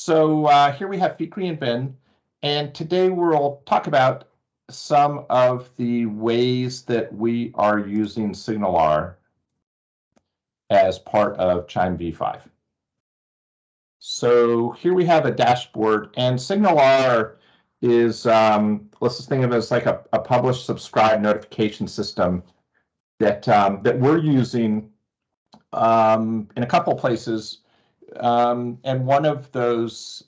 So here we have Fikri and Ben, and today we'll talk about some of the ways that we are using SignalR as part of Chime v5. So here we have a dashboard, and SignalR is, let's just think of it as like a publish subscribe notification system that we're using in a couple places. And one of those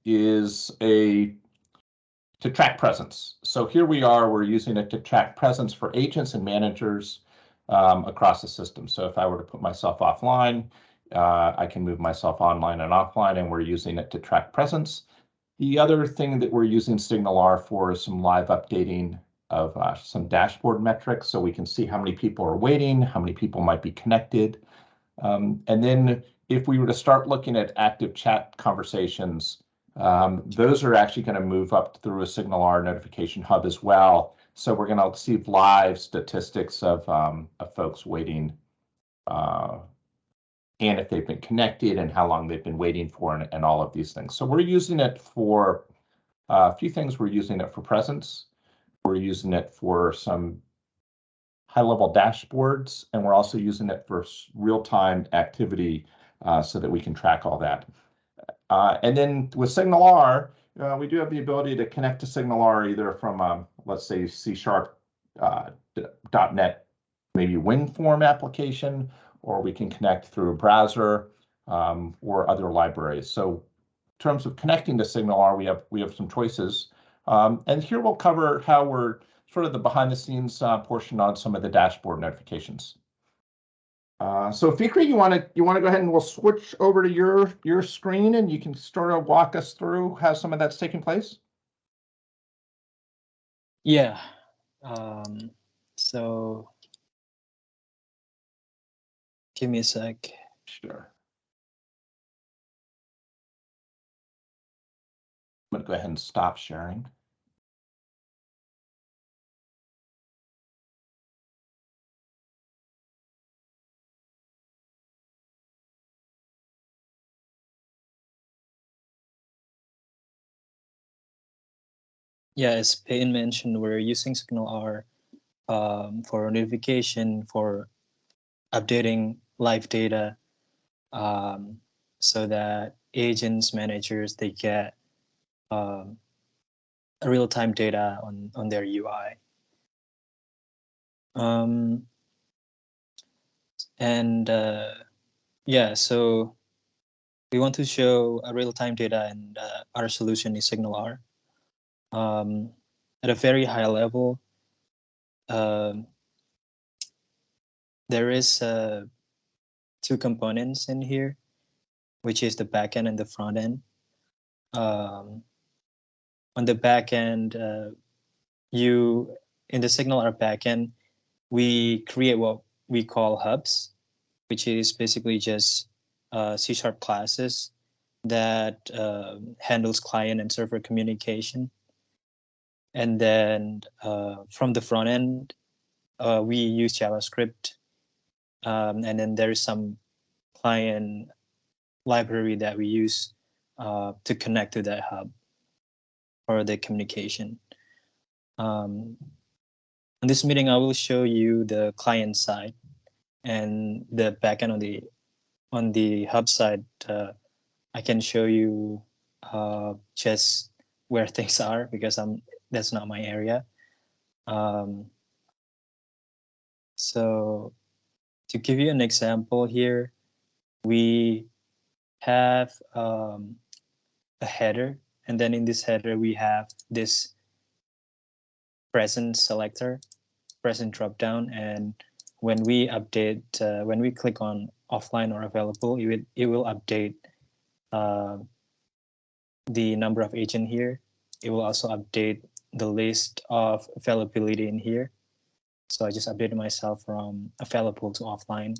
is to track presence. So here we are, we're using it to track presence for agents and managers across the system. So if I were to put myself offline, I can move myself online and offline, and we're using it to track presence. The other thing that we're using SignalR for is some live updating of some dashboard metrics, so we can see how many people are waiting, how many people might be connected. And then if we were to start looking at active chat conversations, those are actually going to move up through a SignalR notification hub as well. So we're going to see live statistics of folks waiting, and if they've been connected and how long they've been waiting for, and all of these things. So we're using it for a few things. We're using it for presence. We're using it for some high-level dashboards, and we're also using it for real-time activity so that we can track all that. And then with SignalR, we do have the ability to connect to SignalR either from, let's say, C# .NET, maybe WinForm application, or we can connect through a browser or other libraries. So in terms of connecting to SignalR, we have some choices. And here we'll cover how we're sort of the behind-the-scenes portion on some of the dashboard notifications. So Fikri, you want to go ahead and we'll switch over to your screen, and you can sort of walk us through how some of that's taking place? Yeah. So give me a sec. Sure. I'm going to go ahead and stop sharing. Yeah, as Payne mentioned, we're using SignalR for notification, for updating live data, so that agents, managers, they get real-time data on their UI. Yeah, so we want to show a real-time data, and our solution is SignalR. At a very high level, there is two components in here, which is the backend and the front end. On the backend, in the SignalR backend, we create what we call hubs, which is basically just C# classes that handles client and server communication. And then from the front end, we use JavaScript, and then there is some client library that we use to connect to that hub for the communication. In this meeting, I will show you the client side, and the backend on the hub side. I can show you just where things are, because that's not my area. So to give you an example here, we have a header, and then in this header we have this present selector, present dropdown, and when we update, when we click on offline or available, it will update the number of agent here. It will also update the list of availability in here. So I just updated myself from available to offline.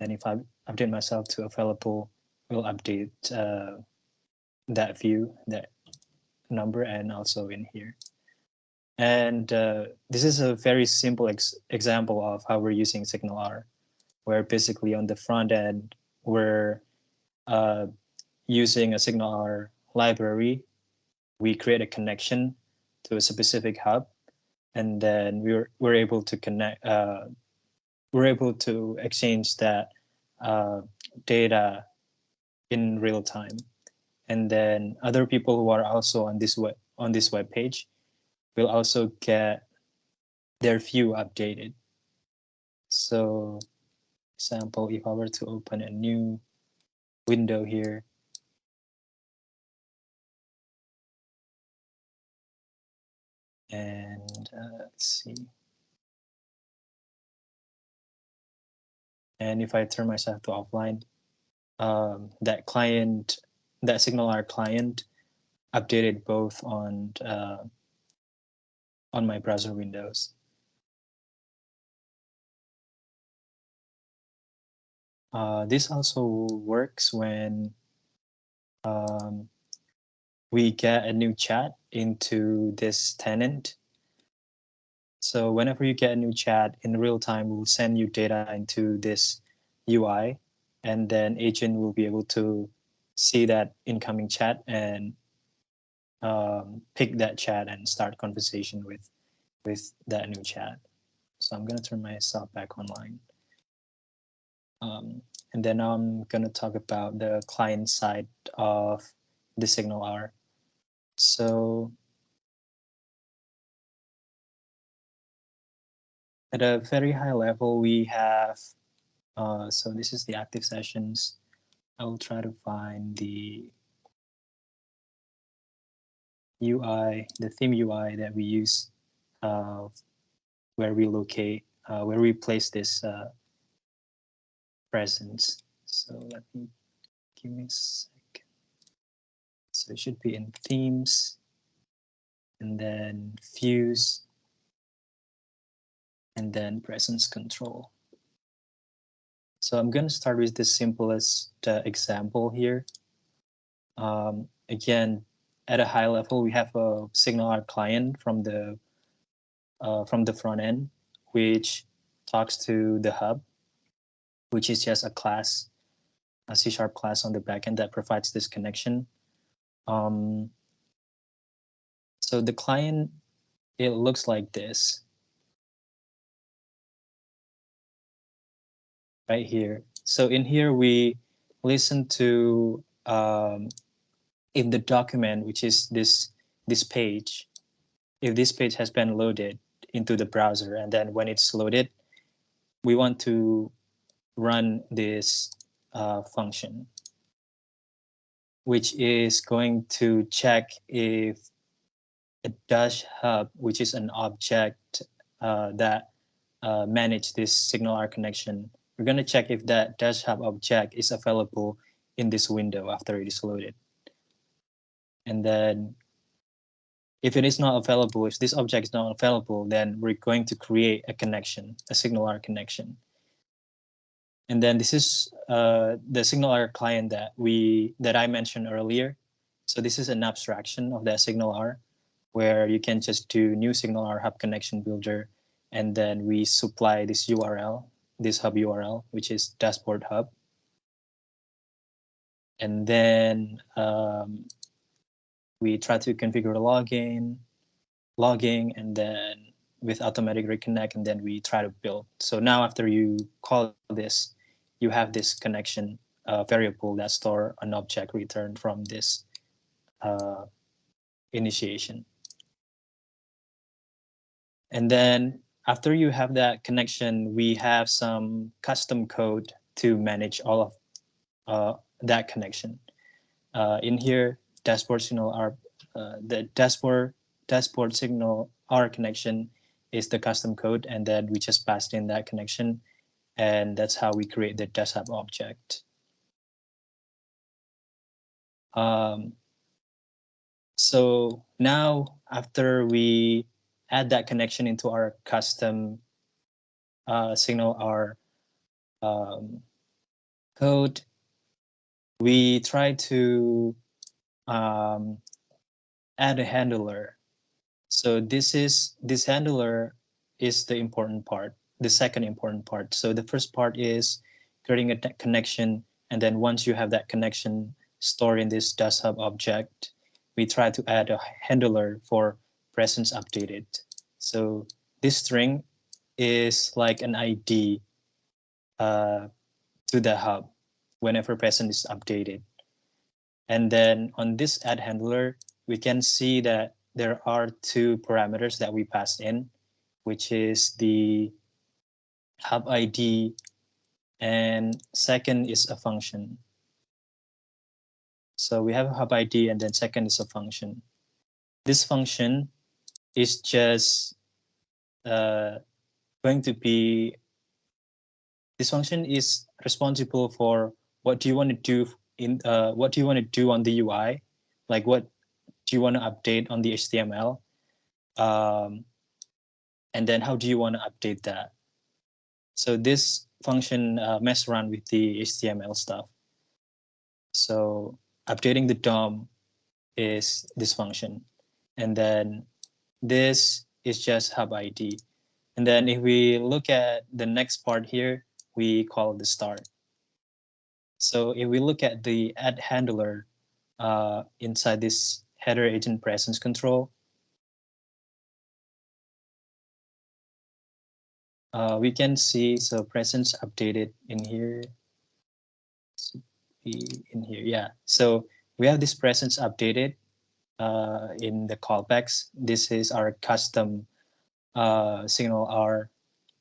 And if I update myself to available, it will update that view, that number, and also in here. And this is a very simple example of how we're using SignalR, where basically on the front end, we're using a SignalR library, we create a connection to a specific hub, and then we're able to connect. We're able to exchange that data in real time, and then other people who are also on this web page will also get their view updated. So, example, if I were to open a new window here, and let's see, and if I turn myself to offline, that client, that SignalR client, updated both on my browser windows. This also works when we get a new chat into this tenant. So whenever you get a new chat in real time, we'll send you data into this UI, and then agent will be able to see that incoming chat and pick that chat and start conversation with that new chat. So I'm going to turn myself back online. And then I'm going to talk about the client side of the SignalR. So at a very high level, we have, so this is the active sessions. I will try to find the UI, the theme UI that we use, where we locate, where we place this presence. So let me, give me a second. So it should be in themes, and then views, and then presence control. So I'm going to start with the simplest example here. Again, at a high level, we have a SignalR client from the front end, which talks to the hub, which is just a class, a C# class on the backend that provides this connection. So the client, it looks like this right here. So in here, we listen to if the document, which is this page, if this page has been loaded into the browser, and then when it's loaded, we want to run this function, which is going to check if a dash hub, which is an object that manage this SignalR connection, we're going to check if that dash hub object is available in this window after it is loaded. And then if it is not available, if this object is not available, then we're going to create a connection, a SignalR connection. And then this is the SignalR client that I mentioned earlier. So this is an abstraction of that SignalR, where you can just do new SignalR hub connection builder, and then we supply this URL, this hub URL, which is dashboard hub. And then we try to configure the logging, and then with automatic reconnect, and then we try to build. So now after you call this, you have this connection variable that store an object returned from this initiation. And then after you have that connection, we have some custom code to manage all of that connection. In here, dashboard SignalR, the dashboard SignalR connection is the custom code, and then we just passed in that connection, and that's how we create the dash hub object. So now after we add that connection into our custom SignalR code, we try to add a handler. So this handler is the important part, the second important part. So the first part is creating a connection, and then once you have that connection stored in this DashHub object, we try to add a handler for presence updated. So this string is like an ID to the hub whenever presence is updated. And then on this add handler, we can see that there are two parameters that we passed in, which is the hub ID, and second is a function. So we have a hub ID, and then second is a function. This function is just going to be, this function is responsible for what do you want to do in what do you want to do on the UI, like what do you want to update on the HTML, and then how do you want to update that. So this function mess around with the HTML stuff. So updating the DOM is this function, and then this is just hub ID. And then if we look at the next part here, we call the start. So if we look at the add handler inside this header agent presence control, we can see, so presence updated in here, in here, yeah. So we have this presence updated in the callbacks. This is our custom SignalR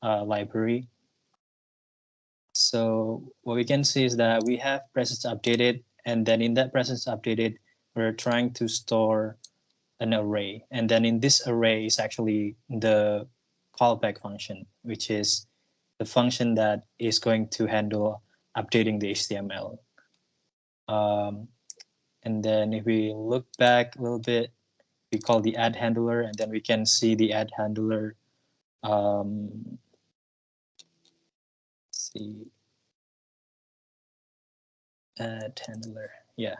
library. So what we can see is that we have presence updated, and then in that presence updated, we're trying to store an array. And then in this array is actually the callback function, which is the function that is going to handle updating the HTML. And then if we look back a little bit, we call the add handler, and then we can see the add handler. See, add handler, yeah,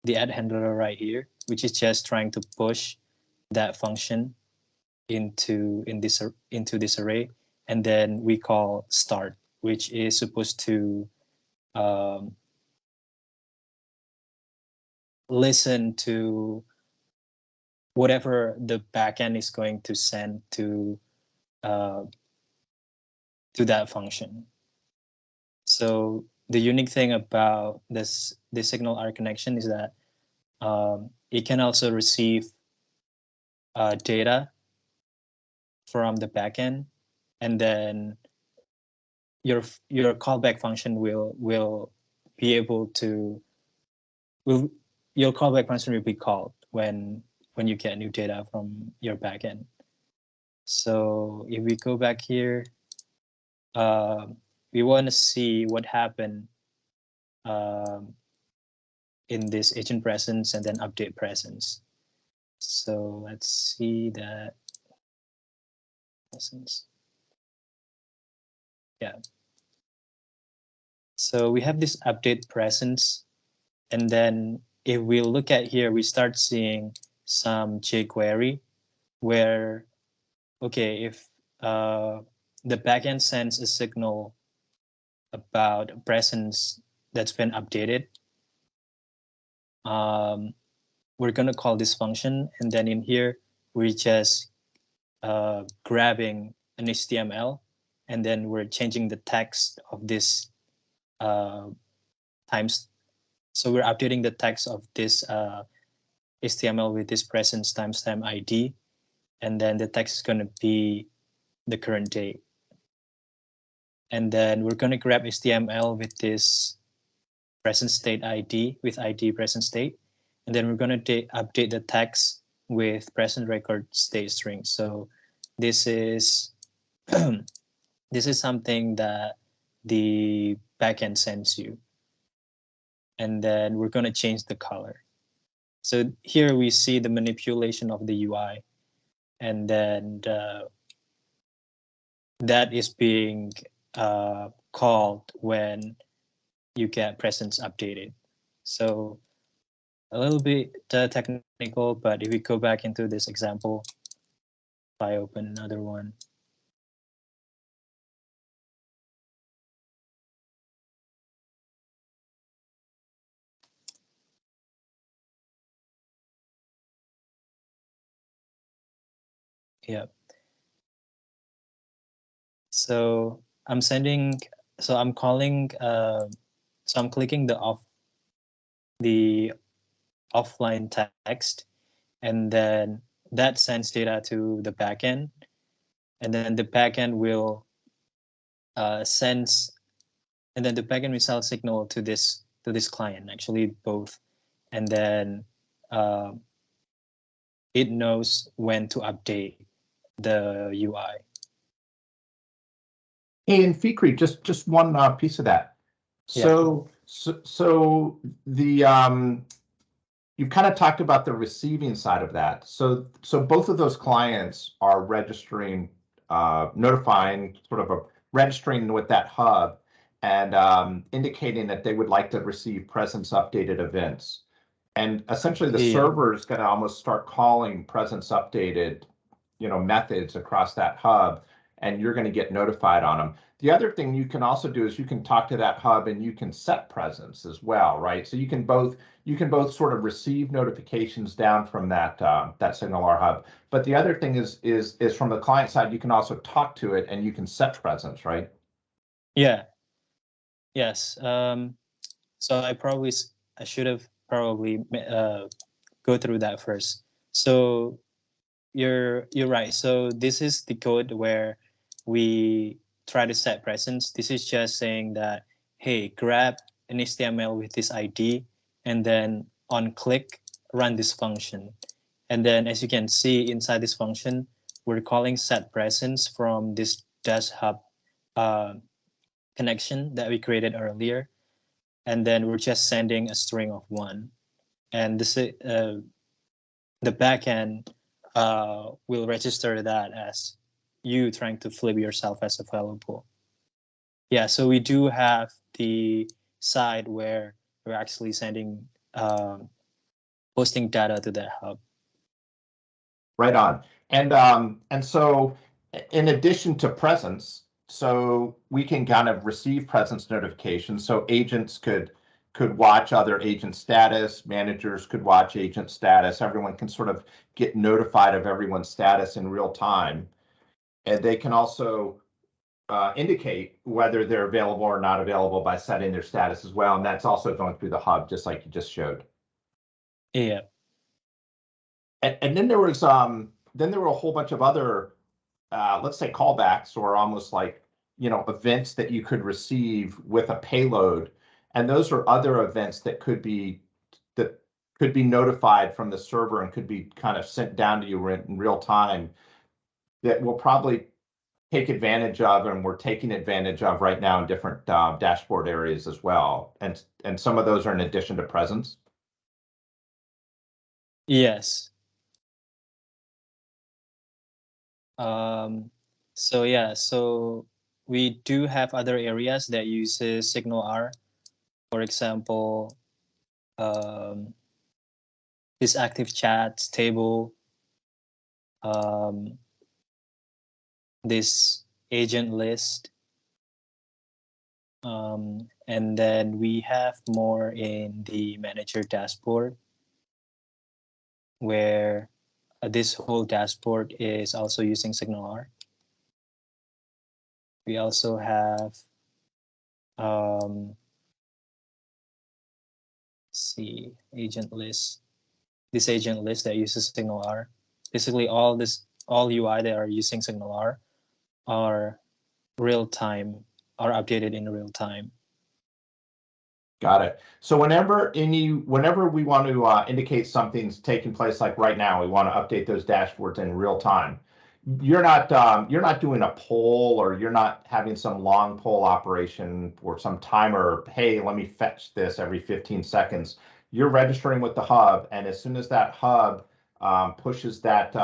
the add handler right here, which is just trying to push that function into this array, and then we call start, which is supposed to listen to whatever the backend is going to send to that function. So the unique thing about this SignalR connection is that it can also receive data from the backend, and then your callback function will be able to your callback function will be called when you get new data from your backend. So if we go back here, we want to see what happened in this agent presence and then update presence. So let's see that presence. Yeah. So we have this update presence, and then if we look at here, we start seeing some jQuery where, okay, if the backend sends a signal about a presence that's been updated, we're going to call this function, and then in here we're just grabbing an HTML, and then we're changing the text of this times. So we're updating the text of this HTML with this presence timestamp ID, and then the text is going to be the current date. And then we're going to grab HTML with this present state ID with ID present state, and then we're going to update the text with present record state string. So this is this is something that the backend sends you, and then we're going to change the color. So here we see the manipulation of the UI, and then that is being called when you get presence updated. So a little bit technical, but if we go back into this example, if I open another one. Yeah. So I'm sending. So I'm calling. So I'm clicking the offline text, and then that sends data to the backend, and then the backend will sends, and then the backend will send signal to this client. Actually, both, and then uh, it knows when to update the UI. And Fikri, just one piece of that. Yeah. So the you kind of talked about the receiving side of that. So both of those clients are registering, notifying, sort of registering with that hub and indicating that they would like to receive presence updated events. And essentially the Yeah. server is going to almost start calling presence updated, methods across that hub, and you're going to get notified on them. The other thing you can also do is you can talk to that hub and you can set presence as well, right? So you can both sort of receive notifications down from that SignalR hub. But the other thing is from the client side, you can also talk to it and you can set presence, right? Yeah. Yes. So I should have probably go through that first. So you're right. So this is the code where we try to set presence. This is just saying that, hey, grab an HTML with this ID, and then on click run this function. And then as you can see inside this function, we're calling set presence from this dash hub uh, connection that we created earlier. And then we're just sending a string of one. And this the backend will register that as you trying to flip yourself as available. Yeah, so we do have the side where we're actually sending posting data to that hub. Right on. And so in addition to presence, so we can kind of receive presence notifications. So agents could watch other agent status, managers could watch agent status, everyone can sort of get notified of everyone's status in real time. And they can also indicate whether they're available or not available by setting their status as well. And that's also going through the hub, just like you just showed. Yeah. And then there were a whole bunch of other let's say callbacks or almost like events that you could receive with a payload, and those are other events that could be notified from the server and could be kind of sent down to you in real time that we'll probably take advantage of, and we're taking advantage of right now in different dashboard areas as well, and some of those are in addition to presence. Yes. Um, so yeah, so we do have other areas that uses SignalR. For example, um, this active chat table, um, this agent list, and then we have more in the manager dashboard, where this whole dashboard is also using SignalR. We also have see agent list. This agent list that uses SignalR. Basically, all UI that are using SignalR are real time, are updated in real time. Got it. So whenever we want to indicate something's taking place, like right now, we want to update those dashboards in real time. You're not doing a poll, or you're not having some long poll operation or some timer. Hey, let me fetch this every 15 seconds. You're registering with the hub, and as soon as that hub pushes that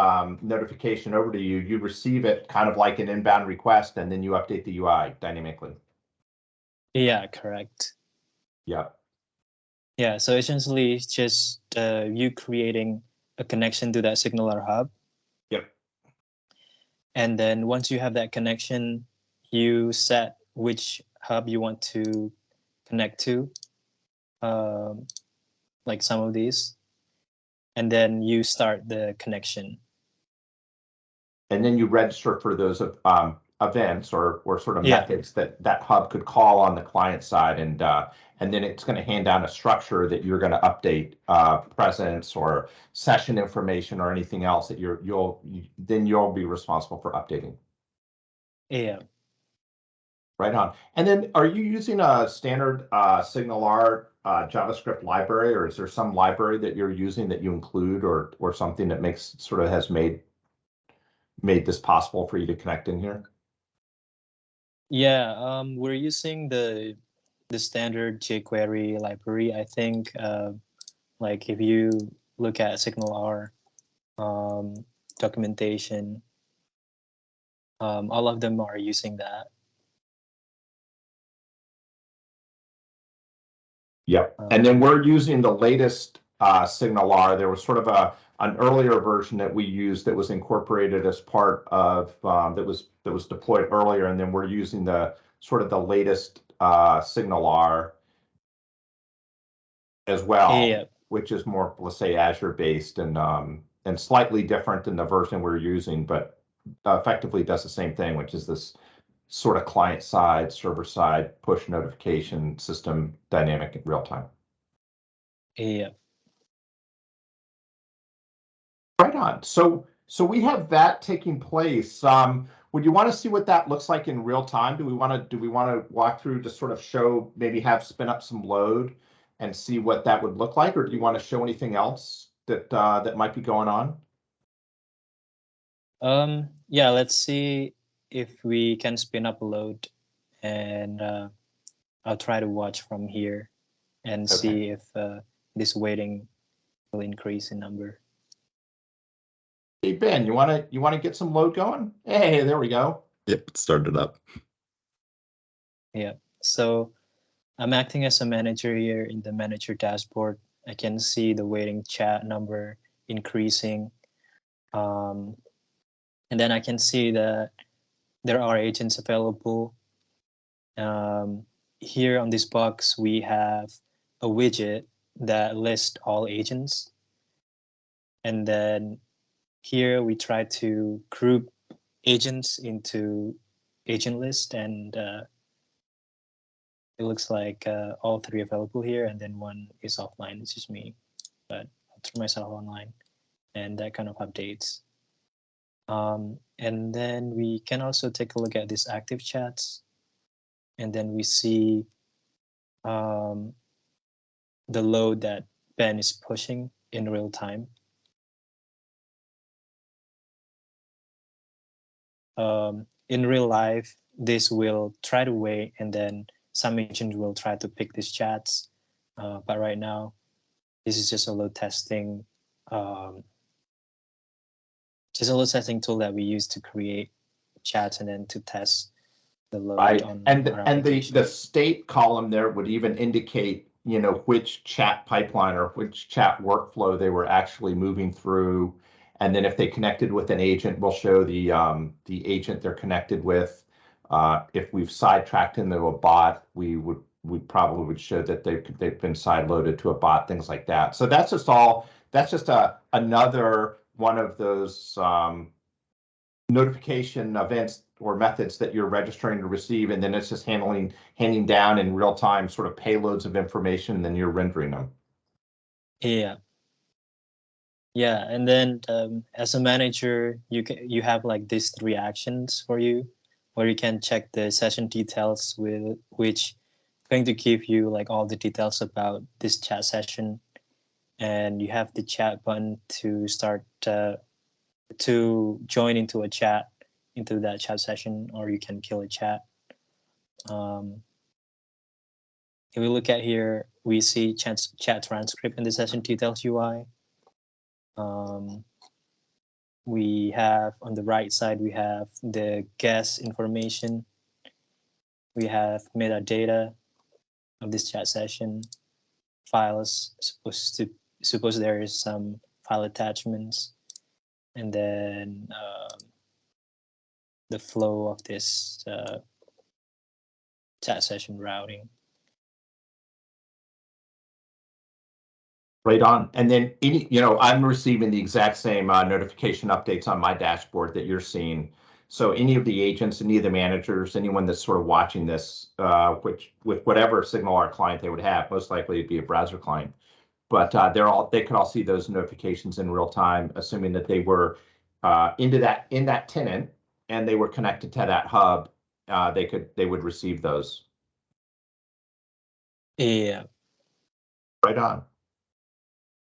notification over to you, you receive it kind of like an inbound request, and then you update the UI dynamically. Yeah, correct. Yeah. Yeah, so essentially it's just you creating a connection to that SignalR hub. Yep. And then once you have that connection, you set which hub you want to connect to, um, like some of these, and then you start the connection. and then you register for those events or sort of Yeah. methods that hub could call on the client side, and then it's going to hand down a structure that you're going to update presence or session information or anything else that you'll be responsible for updating. Yeah. Right on. And then are you using a standard SignalR JavaScript library, or is there some library that you're using that you include or something that makes sort of has made this possible for you to connect in here? Yeah, we're using the standard jQuery library. I think like if you look at SignalR documentation, all of them are using that. Yep. And then we're using the latest SignalR. There was sort of an earlier version that we used that was incorporated as part of that was deployed earlier, and then we're using the sort of the latest SignalR as well, Yeah. which is more, let's say, Azure based and slightly different than the version we're using, but effectively does the same thing, which is this sort of client side, server side push notification system, dynamic in real time. Yeah. Right on. So we have that taking place. Would you want to see what that looks like in real time? Do we want to walk through to sort of show, maybe have spin up some load and see what that would look like, or do you want to show anything else that that might be going on? Yeah, let's see if we can spin up a load, and I'll try to watch from here and see if this waiting will increase in number. Hey Ben, you want to get some load going? Hey, there we go. Yep, it started up. Yeah. So I'm acting as a manager here in the manager dashboard. I can see the waiting chat number increasing. And then I can see that there are agents available. Here on this box, we have a widget that lists all agents. And then here we try to group agents into agent list, and it looks like all three available here, and then one is offline. It's just me, but I'll turn myself online, and that kind of updates. And then we can also take a look at these active chats, and then we see the load that Ben is pushing in real time. In real life, this will try to wait, and then some agent will try to pick these chats. But right now, this is just a load testing, tool that we use to create chats and then to test the load. Right. On And application. the state column there would even indicate, you know, which chat pipeline or which chat workflow they were actually moving through. And then if they connected with an agent, we'll show the agent they're connected with. If we've sidetracked into a bot, we probably would show that they've been sideloaded to a bot, things like that. So that's just another one of those notification events or methods that you're registering to receive, and then it's just handing down in real time sort of payloads of information, and then you're rendering them. Yeah. Yeah, and then as a manager, you have like these three actions for you, where you can check the session details, with which going to give you like all the details about this chat session, and you have the chat button to start to join into a chat, into that chat session, or you can kill a chat. If we look at here, we see chat transcript in the session details UI. We have on the right side, we have the guest information. We have metadata of this chat session, files, suppose there is some file attachments, and then the flow of this chat session routing. Right on. And then I'm receiving the exact same notification updates on my dashboard that you're seeing. So any of the agents, any of the managers, anyone that's sort of watching this, which with whatever SignalR client they would have, most likely it'd be a browser client. But they could all see those notifications in real time, assuming that they were in that tenant and they were connected to that hub. They would receive those. Yeah. Right on.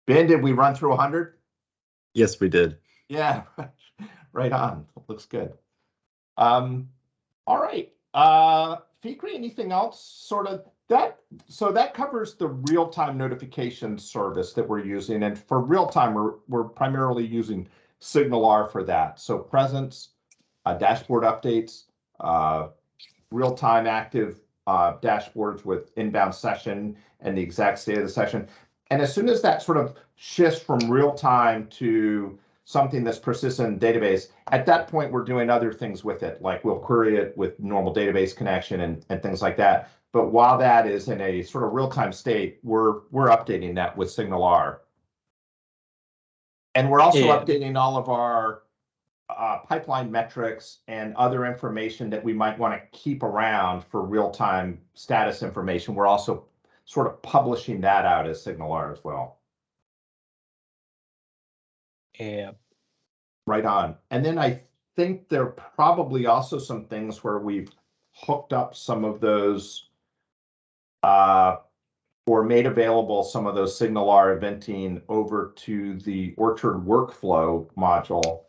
Ben, did we run through 100? Yes, we did. Yeah, right on. Looks good. All right. Fikri, anything else sort of that? So that covers the real-time notification service that we're using. And for real-time, we're primarily using SignalR for that. So presence, dashboard updates, real-time active dashboards with inbound session and the exact state of the session. And as soon as that sort of shifts from real-time to something that's persistent in database, at that point, we're doing other things with it, like we'll query it with normal database connection and things like that. But while that is in a sort of real-time state, we're updating that with SignalR. And we're also updating all of our pipeline metrics and other information that we might want to keep around for real-time status information. We're also sort of publishing that out as SignalR as well. Yeah. Right on. And then I think there are probably also some things where we've hooked up some of those or made available some of those SignalR eventing over to the Orchard workflow module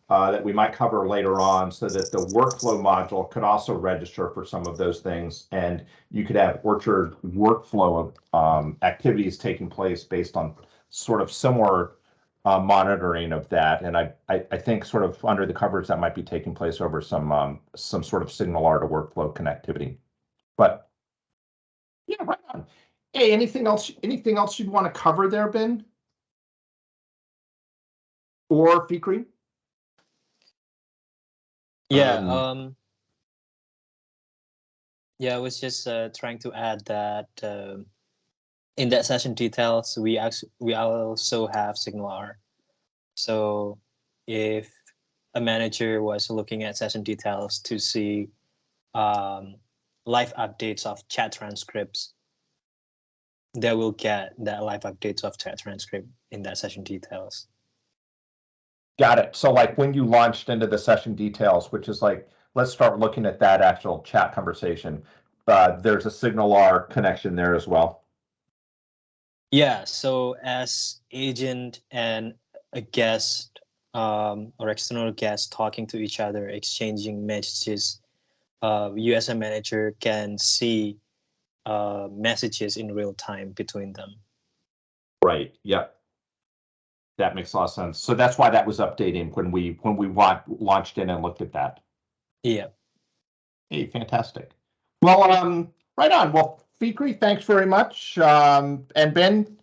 that we might cover later on, so that the workflow module could also register for some of those things. And you could have Orchard workflow activities taking place based on sort of similar monitoring of that. And I think sort of under the covers that might be taking place over some sort of SignalR to workflow connectivity. But yeah, right on. Hey, anything else you'd want to cover there, Ben? Or Fikri? Yeah. Yeah, I was just trying to add that in that session details, we also have SignalR. So if a manager was looking at session details to see live updates of chat transcripts, they will get that live updates of chat transcript in that session details. Got it. So like when you launched into the session details, which is like, let's start looking at that actual chat conversation. There's a SignalR connection there as well. Yeah, so as agent and a guest or external guest talking to each other, exchanging messages, you as a manager can see messages in real time between them. Right. Yep. That makes a lot of sense. So that's why that was updating when we launched in and looked at that. Yeah. Hey, fantastic. Well, right on. Well, Fikri, thanks very much. And Ben,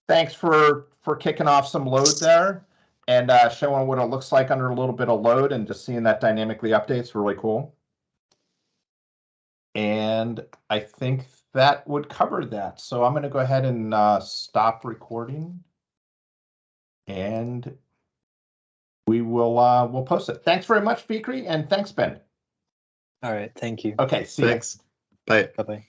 thanks for kicking off some load there and showing what it looks like under a little bit of load, and just seeing that dynamically updates really cool. And I think that would cover that. So I'm going to go ahead and stop recording, and we'll post it. Thanks very much, Fikri, and thanks, Ben. All right. Thank you. Okay. See Thanks. you. Bye. Bye-bye.